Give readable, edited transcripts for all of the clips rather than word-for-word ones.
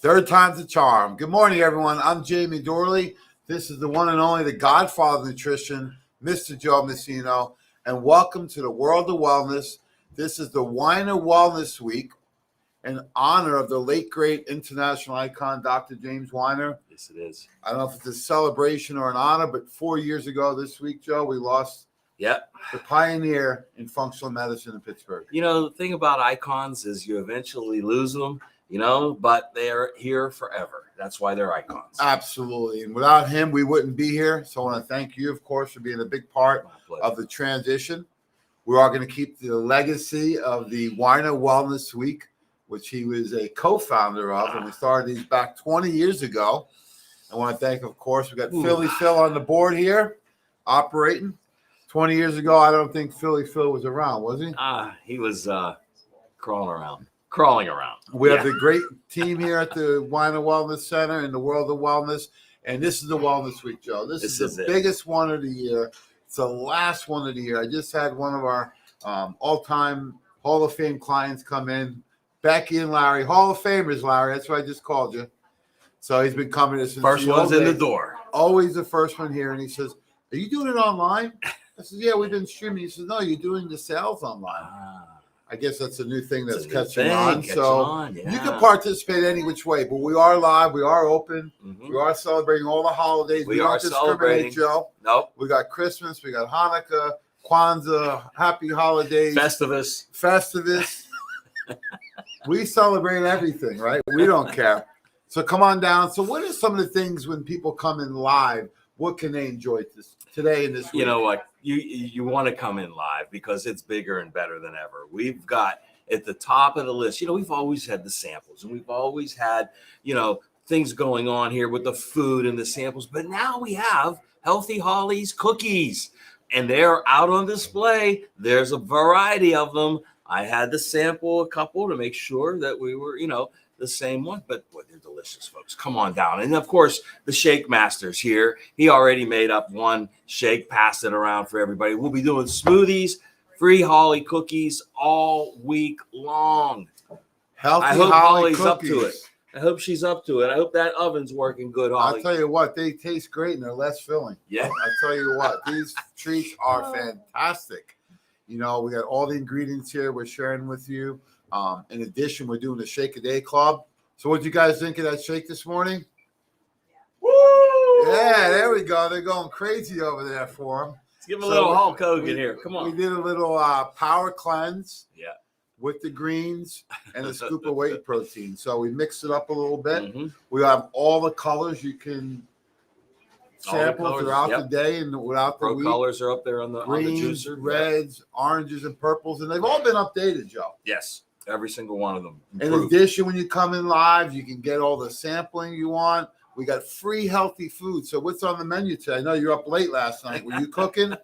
Third time's a charm. Good morning, everyone. I'm Jamie Dorley. This is the one and only, the Godfather of Nutrition, Mr. Joe Messino, and welcome to the World of Wellness. This is the Weiner Wellness Week in honor of the late, great international icon, Dr. James Weiner. Yes, it is. I don't know if it's a celebration or an honor, but 4 years ago this week, Joe, we lost the pioneer in functional medicine in Pittsburgh. You know, the thing about icons is you eventually lose them, but they're here forever. That's why they're icons. Absolutely. And without him, we wouldn't be here. So I want to thank you, of course, for being a big part of the transition. We are going to keep the legacy of the Weiner Wellness Week, which he was a co-founder of, and we started these back 20 years ago. I want to thank, of course, we got Philly Phil on the board here, operating. 20 years ago, I don't think Philly Phil was around, was he? He was crawling around. We have the great team here at the Weiner Wellness Center in the World of Wellness, and this is the Wellness Week, Joe. This is the biggest one of the year. It's the last one of the year. I just had one of our all-time Hall of Fame clients come in, Becky and Larry, Hall of Famers, Larry. That's what I just called you. So he's been coming since first one's in the door. Always the first one here, and he says, "Are you doing it online?" I said, "Yeah, we've been streaming." He says, "No, you're doing the sales online." I guess that's a new thing that's catching on. You can participate any which way, but we are live. We are open. Mm-hmm. We are celebrating all the holidays. We don't discriminate, Joe. Nope. We got Christmas. We got Hanukkah, Kwanzaa, Happy Holidays. Festivus. We celebrate everything, right? We don't care. So come on down. So what are some of the things when people come in live, what can they enjoy today and this week? You know what? You want to come in live because it's bigger and better than ever. We've got at the top of the list, we've always had the samples and we've always had, things going on here with the food and the samples. But now we have Healthy Holly's cookies and they're out on display. There's a variety of them. I had to sample a couple to make sure that we were, the same one, but boy, they're delicious, folks. Come on down. And of course, the Shake Master's here. He already made up one shake, passed it around for everybody. We'll be doing smoothies, free Holly cookies all week long. Healthy I hope Holly's cookies. up to it. I hope she's up to it. I hope that oven's working good, Holly. I'll tell you what, they taste great and they're less filling. Yeah. I'll tell you what, these treats are fantastic. We got all the ingredients here we're sharing with you. In addition, we're doing the Shake a Day Club. So what did you guys think of that shake this morning? Woo! Yeah, there we go. They're going crazy over there for them. Let's give them a little Hulk Hogan here. Come on. We did a little power cleanse. Yeah. With the greens and a scoop of whey protein. So we mixed it up a little bit. Mm-hmm. We have all the colors you can sample throughout the day and without the week. Colors are up there on the greens, juicer. Reds, oranges, and purples, and they've all been updated, Joe. Yes, every single one of them. In addition, when you come in live, you can get all the sampling you want. We got free healthy food. So what's on the menu today? I know you're up late last night. Were you cooking?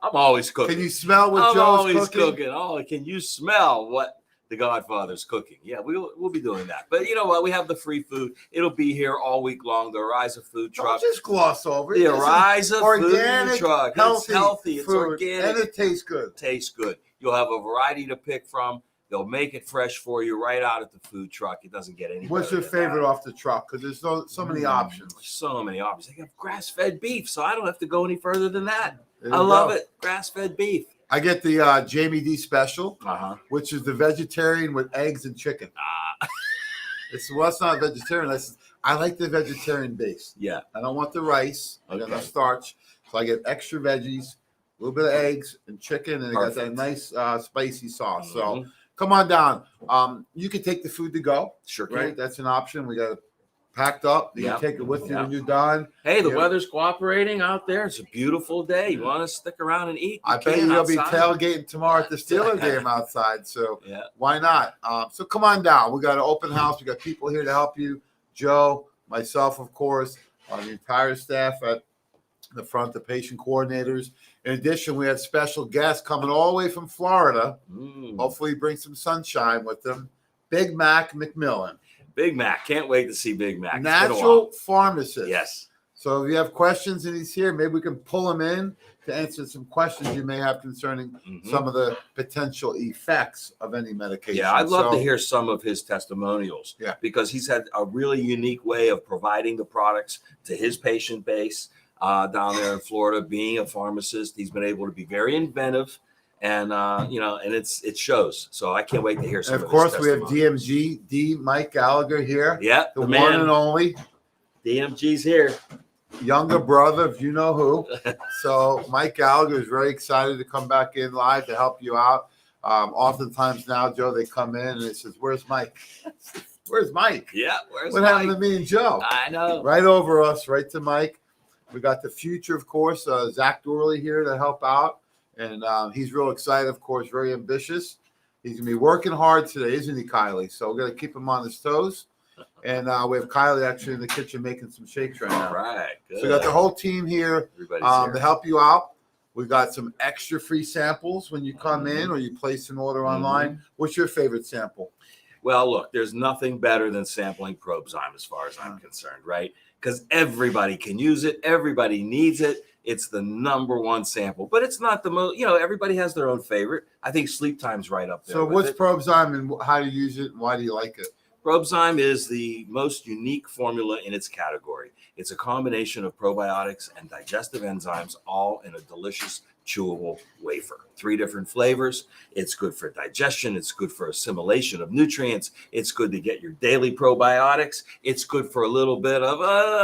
I'm always cooking. Can you smell what Joe's always cooking? Oh, can you smell what the Godfather's cooking? Yeah, we'll be doing that. But you know what? We have the free food. It'll be here all week long. The Ariza Food Truck. Don't just gloss over it. The Ariza organic, Food Truck. Healthy, it's healthy. It's food, organic. And it tastes good. Tastes good. You'll have a variety to pick from. They'll make it fresh for you right out at the food truck. It doesn't get any. What's your favorite off the truck? Because there's so many options. So many options. They have grass-fed beef, so I don't have to go any further than that. I love it. Grass-fed beef. I get the Jamie D special, which is the vegetarian with eggs and chicken. It's not vegetarian. I like the vegetarian base. Yeah. I don't want the rice. I got no starch. So I get extra veggies, a little bit of eggs and chicken, and I got that nice spicy sauce. So come on down. You can take the food to go. Sure can. Right? That's an option. We got it packed up. You can take it with you when you're done. Hey, the weather's cooperating out there. It's a beautiful day. You want to stick around and eat? I bet you'll be tailgating tomorrow at the Steelers game outside. So why not? So come on down. We got an open house. We got people here to help you. Joe, myself, of course, the entire staff at the front, the patient coordinators. In addition, we have special guests coming all the way from Florida. Hopefully bring some sunshine with them. Big Mac McMillan. Big Mac. Can't wait to see Big Mac. Natural pharmacist. Yes. So if you have questions and he's here, maybe we can pull him in to answer some questions you may have concerning some of the potential effects of any medication. Yeah, I'd love to hear some of his testimonials. Yeah. Because he's had a really unique way of providing the products to his patient base down there in Florida. Being a pharmacist, he's been able to be very inventive, and and it shows. So I can't wait to hear some. And of his course, we have testimonials. D. Mike Gallagher here. Yeah, the the one man. and only DMG's here. younger brother of you know who. So Mike Gallagher is very excited to come back in live to help you out. Oftentimes now, Joe, they come in and it says, "Where's Mike? Where's Mike? Yeah, where's What Mike? happened to me and Joe?" I know. Right over us, right to Mike. We got the future, of course, Zach Dorley here to help out. And he's real excited, of course, very ambitious. He's going to be working hard today, isn't he, Kylie? So we're going to keep him on his toes. And we have Kylie actually in the kitchen making some shakes right now. All right. Good. So we got the whole team here Everybody's to help you out. We got some extra free samples when you come in or you place an order online. What's your favorite sample? Well, look, there's nothing better than sampling Probzyme as far as I'm concerned, right? Because everybody can use it. Everybody needs it. It's the number one sample, but it's not the most, everybody has their own favorite. I think Sleep Time's right up there. So with what's it. Probzyme and how do you use it and why do you like it? Probzyme is the most unique formula in its category. It's a combination of probiotics and digestive enzymes, all in a delicious, chewable wafer. 3 different flavors. It's good for digestion. It's good for assimilation of nutrients. It's good to get your daily probiotics. It's good for a little bit of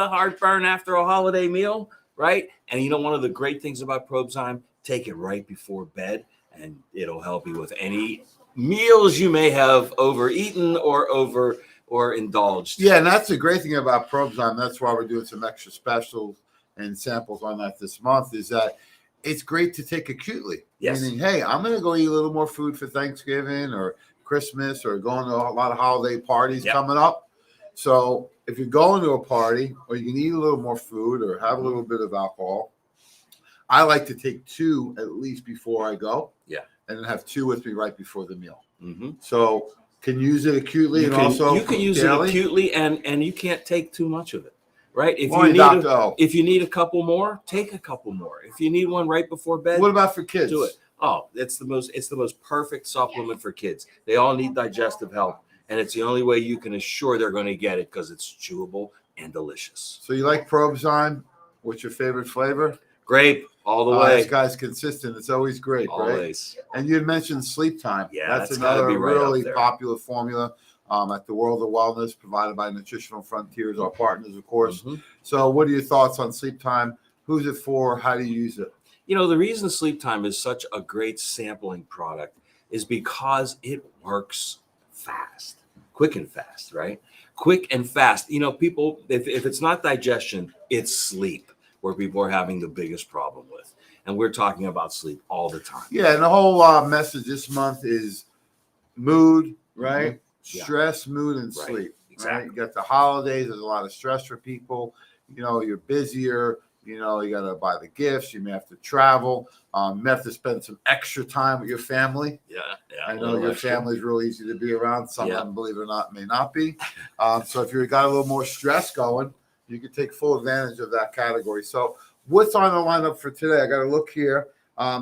heartburn after a holiday meal, right? And one of the great things about Probzyme, take it right before bed, and it'll help you with any meals you may have overeaten or indulged. Yeah, and that's the great thing about Probzyme. That's why we're doing some extra specials and samples on that this month, is that it's great to take acutely. Yes. Meaning, hey, I'm going to go eat a little more food for Thanksgiving or Christmas or going to a lot of holiday parties coming up. So if you're going to a party or you can eat a little more food or have a little bit of alcohol, I like to take 2 at least before I go. Yeah. And then have 2 with me right before the meal. Mm-hmm. So can use it acutely and also you can use daily? it acutely, and you can't take too much of it, right? If Why, you need Dr. O? if you need a couple more, take a couple more. If you need one right before bed, What about for kids? do it. Oh, it's the most perfect supplement for kids. They all need digestive help, and it's the only way you can assure they're going to get it because it's chewable and delicious. So you like Probzyme? What's your favorite flavor? Grape all the way. This guy's consistent. It's always great, right? Always. And you had mentioned Sleep Time. Yeah, that's that's gotta another be right up really there. popular formula at the World of Wellness, provided by Nutritional Frontiers, our partners, of course. Mhm. So, what are your thoughts on Sleep Time? Who's it for? How do you use it? The reason Sleep Time is such a great sampling product is because it works fast, quick and fast, right? Quick and fast. People, if it's not digestion, it's sleep where people are having the biggest problem with. And we're talking about sleep all the time. Yeah, and the whole message this month is mood, right? Yeah. Stress, mood, and Right. sleep. Exactly. Right? You got the holidays. There's a lot of stress for people. You're busier. You got to buy the gifts. You may have to travel. You may have to spend some extra time with your family. Yeah. I know your family's real easy to be around. Some of them, believe it or not, may not be. So if you've got a little more stress going, you can take full advantage of that category. So what's on the lineup for today? I got to look here.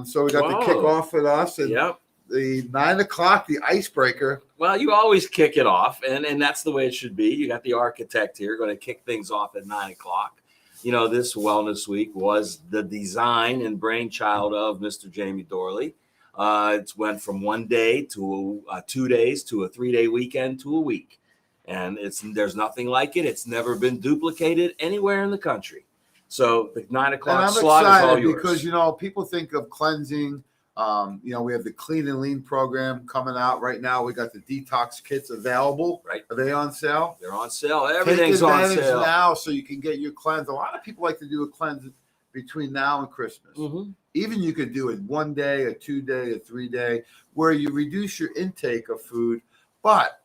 So we got the kickoff with us and the 9 o'clock, the icebreaker. Well, you always kick it off, and that's the way it should be. You got the architect here going to kick things off at 9 o'clock. This Wellness Week was the design and brainchild of Mr. Jamie Dorley. It went from 1 day to 2 days to a 3-day weekend to a week. And there's nothing like it. It's never been duplicated anywhere in the country. So the 9 o'clock slot is all yours. Because, people think of cleansing. We have the Clean and Lean program coming out right now. We got the detox kits available. Right. Are they on sale? They're on sale. Everything's Take on advantage sale now so you can get your cleanse. A lot of people like to do a cleanse between now and Christmas. Mm-hmm. Even you could do it 1 day, a 2 day, a 3 day, where you reduce your intake of food. But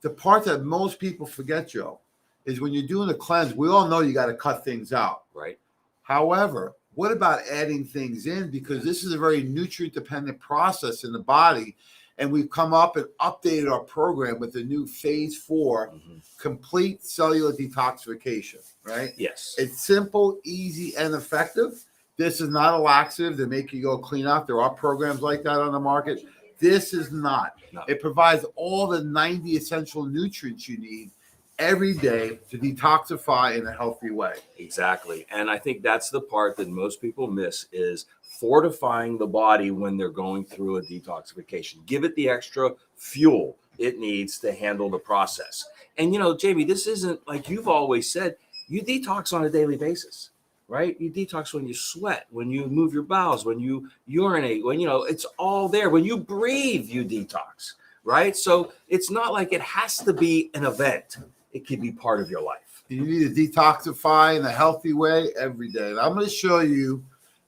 the part that most people forget, Joe, is when you're doing a cleanse, we all know you got to cut things out. Right. However, what about adding things in? Because this is a very nutrient dependent process in the body. And we've come up and updated our program with the new phase 4 complete cellular detoxification, right? Yes. It's simple, easy, and effective. This is not a laxative to make you go clean out. There are programs like that on the market. This is not. No. It provides all the 90 essential nutrients you need every day to detoxify in a healthy way. Exactly. And I think that's the part that most people miss is fortifying the body when they're going through a detoxification. Give it the extra fuel it needs to handle the process. And, you know, Jamie, this isn't like you've always said, you detox on a daily basis, right? You detox when you sweat, when you move your bowels, when you urinate, when, you know, it's all there. When you breathe, you detox, right? So it's not like it has to be an event. It could be part of your life. You need to detoxify in a healthy way every day. And I'm going to show you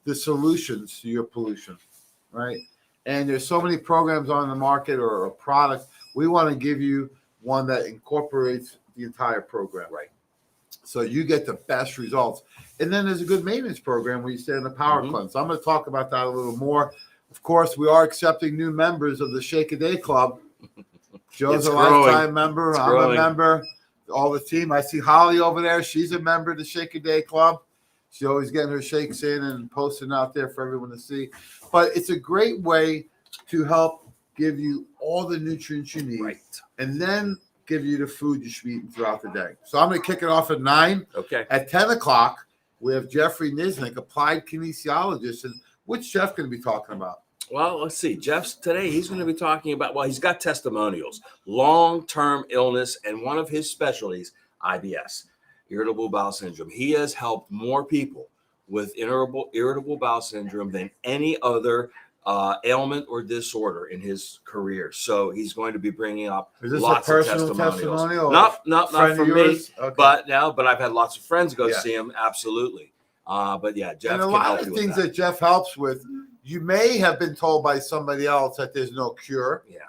the solutions to your pollution, right? And there's so many programs on the market or a product. We want to give you one that incorporates the entire program. Right. So you get the best results. And then there's a good maintenance program where you stay in the power cleanse. So I'm going to talk about that a little more. Of course, we are accepting new members of the Shake a Day Club. Joe's a lifetime member. I'm a member. All the team. I see Holly over there. She's a member of the Shake a Day Club. She's always getting her shakes in and posting out there for everyone to see. But it's a great way to help give you all the nutrients you need, and then give you the food you should be eating throughout the day. So I'm going to kick it off at 9. Okay. At 10 o'clock, we have Jeffrey Nisnik, applied kinesiologist. And which Jeff going to be talking about? Well, let's see. Jeff's today, he's going to be talking about, well, he's got testimonials, long-term illness, and one of his specialties, IBS, irritable bowel syndrome. He has helped more people with irritable bowel syndrome than any other ailment or disorder in his career. So he's going to be bringing up lots of testimonials. Not from me, okay. but I've had lots of friends go see him. Absolutely. But yeah, Jeff and can a help lot of you things with that Jeff helps with. You may have been told by somebody else that there's no cure. Yeah.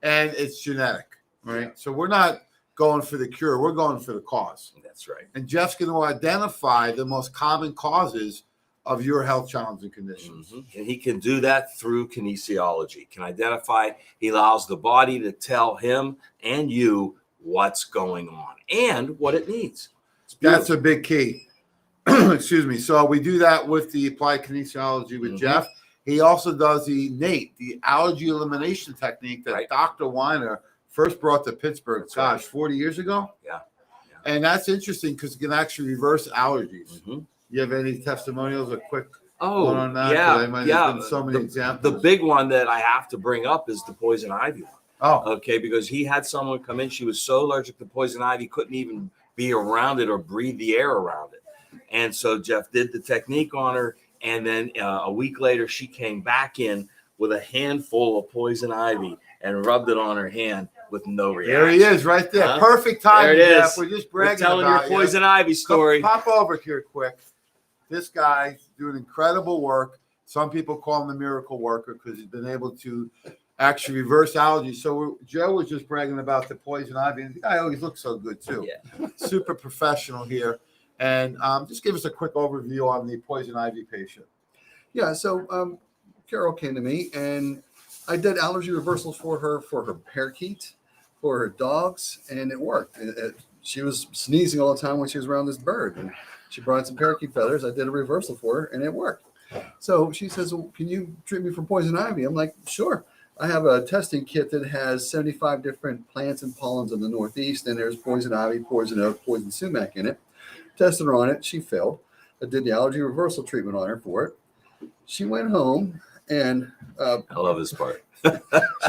And it's genetic, right? Yeah. So we're not going for the cure. We're going for the cause. That's right. And Jeff's going to identify the most common causes of your health challenges and conditions. And he can do that through kinesiology. Can identify, he allows the body to tell him and you what's going on and what it needs. That's a big key. Excuse me. So we do that with the applied kinesiology with Jeff. He also does the NATE, the allergy elimination technique that Dr. Weiner first brought to Pittsburgh, 40 years ago. Yeah. And that's interesting because it can actually reverse allergies. You have any testimonials or quick one on that? Yeah. Been so many examples. The big one that I have to bring up is the poison ivy one. Oh. Okay, because he had someone come in. She was so allergic to poison ivy, couldn't even be around it or breathe the air around it. And so Jeff did the technique on her. And then a week later, she came back in with a handful of poison ivy and rubbed it on her hand with no reaction. There he is right there. Perfect time. There it is. Jeff. We're just bragging telling about your poison ivy story. Pop over here quick. This guy doing incredible work. Some people call him the miracle worker because he's been able to actually reverse allergies. So Joe was just bragging about the poison ivy. And the guy always looks so good too. Yeah. Super professional here. And just give us a quick overview on the poison ivy patient. Yeah, so Carol came to me, and I did allergy reversals for her parakeet, for her dogs, and it worked. She was sneezing all the time when she was around this bird, and she brought some parakeet feathers. I did a reversal for her, and it worked. So she says, well, can you treat me for poison ivy? I'm like, sure. I have a testing kit that has 75 different plants and pollens in the Northeast, and there's poison ivy, poison oak, poison sumac in it. Tested her on it. She failed. I did the allergy reversal treatment on her for it. She went home and I love this part. she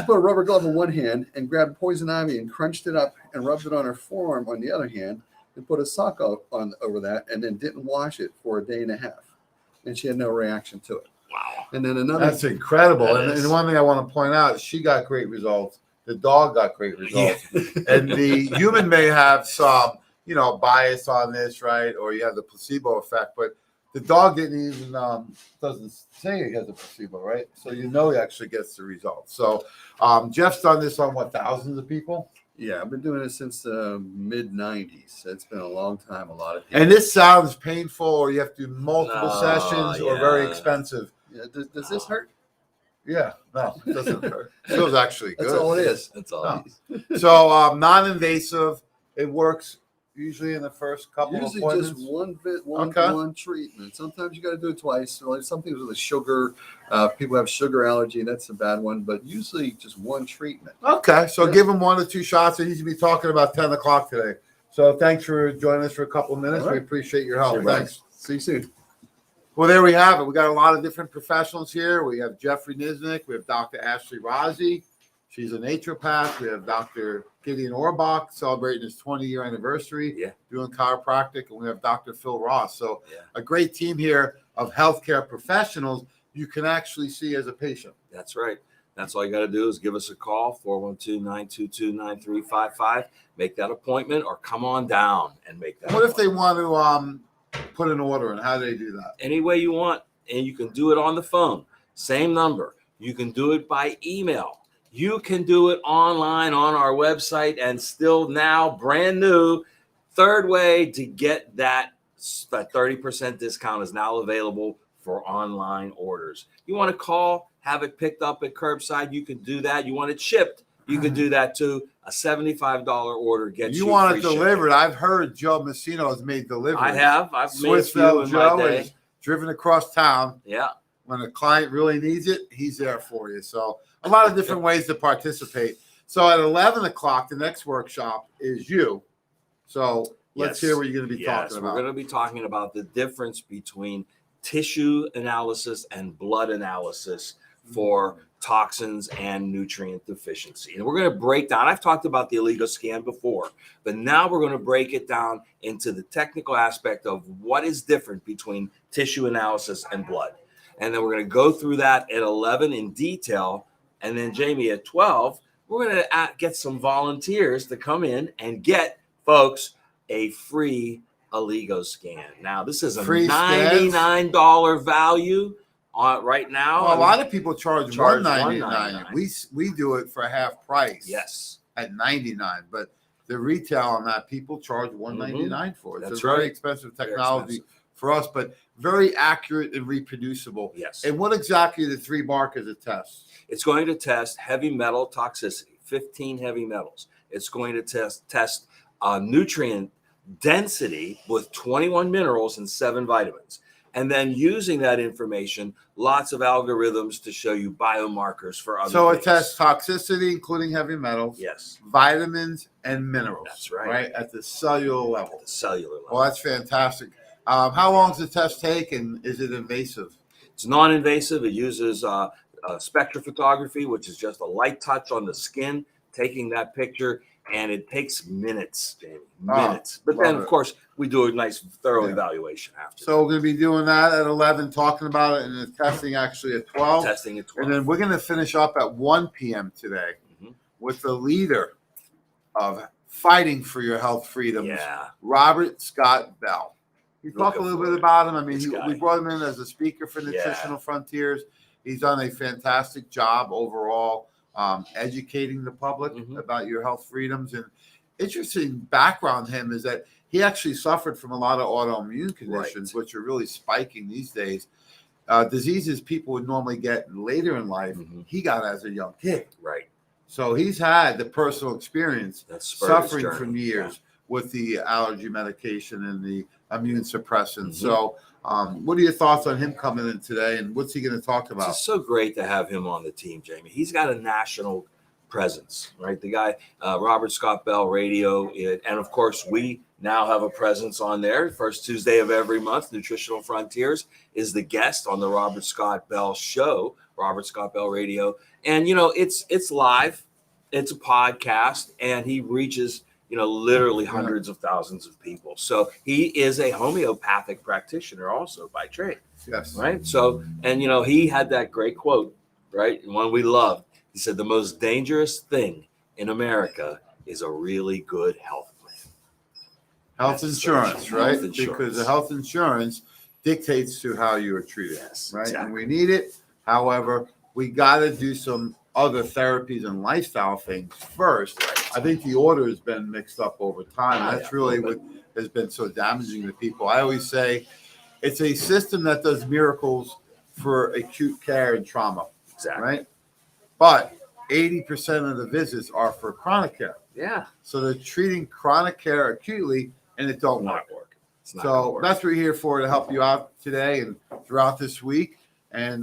put a rubber glove in one hand and grabbed poison ivy and crunched it up and rubbed it on her forearm on the other hand and put a sock on over that and then didn't wash it for a day and a half. And she had no reaction to it. Wow. And then another. That's incredible. And one thing I want to point out, she got great results. The dog got great results. And the human may have some, bias on this, right? Or you have the placebo effect, but the dog didn't even doesn't say he has a placebo, right? So he actually gets the results. So Jeff's done this on thousands of people. Yeah, I've been doing it since the mid '90s. It's been a long time. A lot of people. And this sounds painful, or you have to do multiple sessions, or very expensive. Yeah, does this hurt? Yeah, no, it doesn't hurt. Feels actually good. That's all it is. That's all. No. So non-invasive. It works usually in the first couple Usually of just appointments. one Okay. treatment. Sometimes you got to do it twice. So like some things with the sugar, people have sugar allergy. That's a bad one. But usually just one treatment. Okay, so Yeah. give him 1 or 2 shots. And he's going to be talking about 10 o'clock today. So thanks for joining us for a couple of minutes. All right. We appreciate your help. Sure, Thanks. See you soon. Well, there we have it. We got a lot of different professionals here. We have Jeffrey Niznik. We have Dr. Ashley Razi. She's a naturopath. We have Dr. Gideon Orbach celebrating his 20-year anniversary doing chiropractic. And we have Dr. Phil Ross. So a great team here of healthcare professionals you can actually see as a patient. That's right. That's all you got to do is give us a call, 412-922-9355. Make that appointment or come on down and make that What if they appointment. want to put an order in? How do they do that? Any way you want, and you can do it on the phone. Same number. You can do it by email. You can do it online on our website, and still now brand new third way to get that 30% discount is now available for online orders. You want to call, have it picked up at curbside, you can do that. You want it shipped, you can do that too. A $75 order gets you. You want free it delivered? shipping. I've heard Joe Messino has made deliveries. I have. I've made a few Swissville in Joe my day. has driven across town. Yeah. When a client really needs it, he's there for you. So a lot of different ways to participate. So at 11 o'clock, the next workshop is you. So let's hear what you're going to be talking about. We're going to be talking about the difference between tissue analysis and blood analysis for toxins and nutrient deficiency. And we're going to break down, I've talked about the Oligo scan before, but now we're going to break it down into the technical aspect of what is different between tissue analysis and blood. And then we're going to go through that at 11 in detail. And then Jamie, at 12, we're going to get some volunteers to come in and get folks a free Oligo scan. Now, this is a Free $99 value on right now. Well, a lot of people charge $199. $199. We do it for half price. Yes. At $99, but the retail on that people charge $199 for it. It's That's a very right. expensive Very technology expensive. for us, but very accurate and reproducible. Yes. And what exactly are the 3 markers it tests? It's going to test heavy metal toxicity, 15 heavy metals. It's going to test nutrient density with 21 minerals and 7 vitamins. And then using that information, lots of algorithms to show you biomarkers for other So things. it tests toxicity, including heavy metals, Yes, vitamins, and minerals. That's right. Right at the cellular level. the cellular level. Well, that's fantastic. How long does the test take, and is it invasive? It's non-invasive. It uses spectrophotography, which is just a light touch on the skin, taking that picture, and it takes minutes, Jamie, minutes. But then, love of it. course, we do a nice, thorough Yeah. evaluation after. So we're going to be doing that at 11, talking about it, and the testing actually at 12. Testing at 12. And then we're going to finish up at 1 p.m. today Mhm. with the leader of fighting for your health freedoms, Yeah. Robert Scott Bell. You talk a Looking little bit forward. about him. I mean, This guy. we brought him in as a speaker for Yeah. Nutritional Frontiers. He's done a fantastic job overall educating the public Mhm. about your health freedoms. And interesting background him is that he actually suffered from a lot of autoimmune conditions, Right. which are really spiking these days. Diseases people would normally get later in life, Mhm. he got as a young kid. Right. So he's had the personal experience That's spurred his suffering journey. from years with the allergy medication and the immune suppressant. Mhm. So, what are your thoughts on him coming in today, and what's he going to talk It's about? just so great to have him on the team, Jamie. He's got a national presence, right? The guy, Robert Scott Bell Radio, and of course, we now have a presence on there. First Tuesday of every month, Nutritional Frontiers is the guest on the Robert Scott Bell Show, Robert Scott Bell Radio, and it's live, it's a podcast, and he reaches literally hundreds of thousands of people. So he is a homeopathic practitioner also by trade. Yes. Right. So, and he had that great quote, right? One we loved. He said, "The most dangerous thing in America is a really good health plan." Health That's insurance, health right? insurance. Because the health insurance dictates to how you are treated, Yes, right? exactly. And we need it. However, we got to do some other therapies and lifestyle things first. I think the order has been mixed up over time. Ah, That's yeah, really a what little has been so damaging to people. I always say it's a system that does miracles for acute care and trauma. Exactly. right? But 80% of the visits are for chronic care. Yeah. So they're treating chronic care acutely, and it don't work. Not working. It's not gonna So work. that's what we're here for, to help you out today and throughout this week, and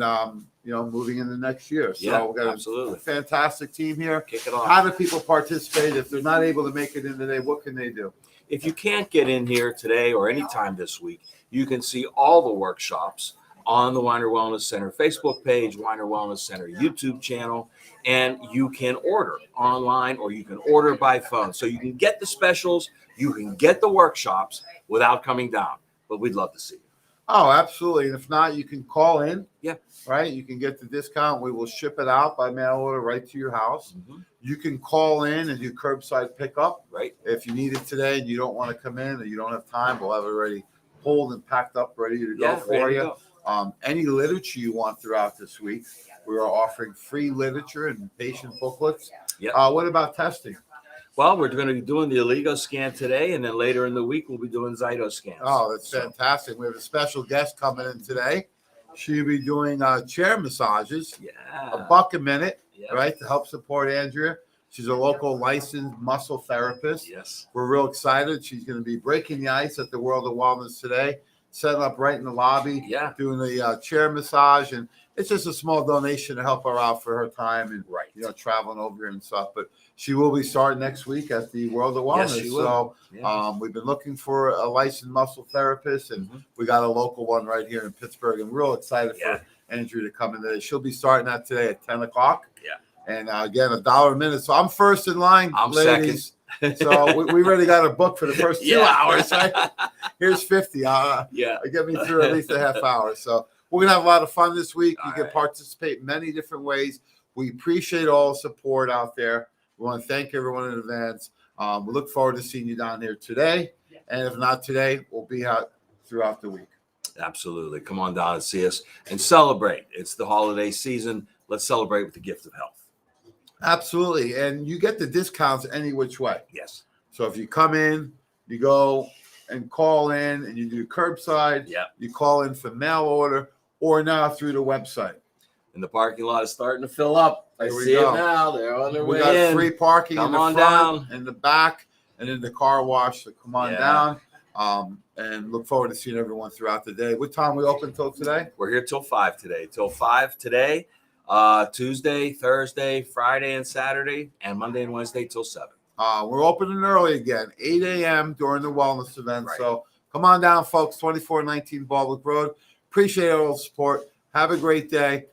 moving into next year. So Yeah, we've got a absolutely. fantastic team here. Kick it off. How do people participate if they're not able to make it in today? What can they do? If you can't get in here today or anytime this week, you can see all the workshops on the Weiner Wellness Center Facebook page, Weiner Wellness Center YouTube channel, and you can order online or you can order by phone. So you can get the specials, you can get the workshops without coming down. But we'd love to see you. Oh, absolutely. And if not, you can call in. Yeah. Right. You can get the discount. We will ship it out by mail order right to your house. Mhm. You can call in and do curbside pickup. Right? If you need it today and you don't want to come in or you don't have time, we'll have it already pulled and packed up, ready to go for ready to you. go. Any literature you want throughout this week, we are offering free literature and patient booklets. Yeah. What about testing? Well, we're going to be doing the Aligo scan today, and then later in the week, we'll be doing Zyto scans. Oh, that's So, fantastic. We have a special guest coming in today. She'll be doing chair massages, yeah. $1 a minute, Yeah. right, to help support Andrea. She's a local licensed muscle therapist. Yes. We're real excited. She's going to be breaking the ice at the World of Wellness today, setting up right in the lobby, Yeah. doing the chair massage. And it's just a small donation to help her out for her time and, Right. traveling over here and stuff. But she will be starting next week at the World of Yes, Wellness. she will. So Yeah. we've been looking for a licensed muscle therapist, and Mhm. we got a local one right here in Pittsburgh. And real excited Yeah. for Andrea to come in today. She'll be starting that today at 10 o'clock. Yeah. And again, $1 a minute. So I'm first in line, I'm ladies. So we already got a book for the first 2 Yeah. hours. Right? Here's 50. Yeah. Get me through at least a half hour. So we're gonna have a lot of fun this week. You All can right. participate in many different ways. We appreciate all the support out there. We want to thank everyone in advance. We look forward to seeing you down here today. And if not today, we'll be out throughout the week. Absolutely. Come on down and see us and celebrate. It's the holiday season. Let's celebrate with the gift of health. Absolutely. And you get the discounts any which way. Yes. So if you come in, you go and call in and you do curbside, Yeah. you call in for mail order, or now through the website. And the parking lot is starting to fill up. I Here we see go. it now. They're on their We way got in. free parking Come in the on front, down. in the back, and in the car wash. So come on Yeah. down. And look forward to seeing everyone throughout the day. What time we open till today? We're here till 5 today. Till 5 today. Tuesday, Thursday, Friday, and Saturday, and Monday and Wednesday till 7. We're opening early again, 8 a.m. during the wellness event. Right. So come on down, folks. 2419 Baldwick Road. Appreciate all the support. Have a great day.